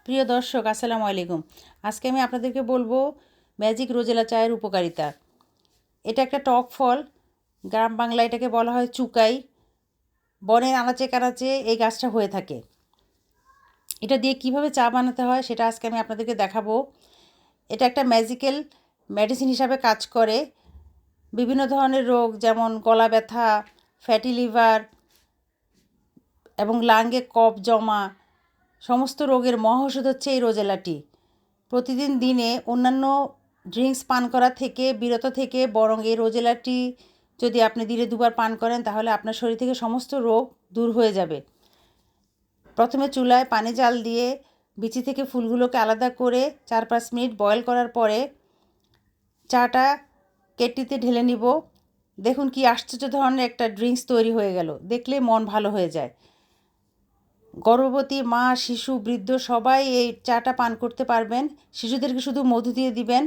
প্রিয় দর্শক, আসসালামু আলাইকুম। আজকে আমি আপনাদেরকে বলবো ম্যাজিক রোজেলা চায়ের উপকারিতা। এটা একটা টক ফল, গ্রাম বাংলায় এটাকে বলা হয় চুকাই। বনের আনাচে কানাচে এই গাছটা হয়ে থাকে। এটা দিয়ে কিভাবে চা বানাতে হয় সেটা আজকে আমি আপনাদেরকে দেখাবো। এটা একটা ম্যাজিক্যাল মেডিসিন হিসাবে কাজ করে। বিভিন্ন ধরনের রোগ যেমন গলা ব্যথা, ফ্যাটি লিভার এবং লাঙ্গে কফ জমা, সমস্ত রোগের মহাঔষধ হচ্ছে এই রোজেলাটি। প্রতিদিন দিনে অন্যান্য ড্রিঙ্কস পান করা থেকে বিরত থেকে বরং এই রোজেলাটি যদি আপনি দিনে দুবার পান করেন তাহলে আপনার শরীর থেকে সমস্ত রোগ দূর হয়ে যাবে। প্রথমে চুলায় পানি জাল দিয়ে বিচি থেকে ফুলগুলোকে আলাদা করে 4-5 মিনিট বয়েল করার পরে চাটা কেটলিতে ঢেলে নিব। দেখুন কি আশ্চর্য ধরনের একটা ড্রিঙ্কস তৈরি হয়ে গেল, দেখলে মন ভালো হয়ে যায়। গর্ভবতী মা, শিশু, বৃদ্ধ সবাই এই চাটা পান করতে পারবেন। শিশুদেরকে শুধু মধু দিয়ে দিবেন,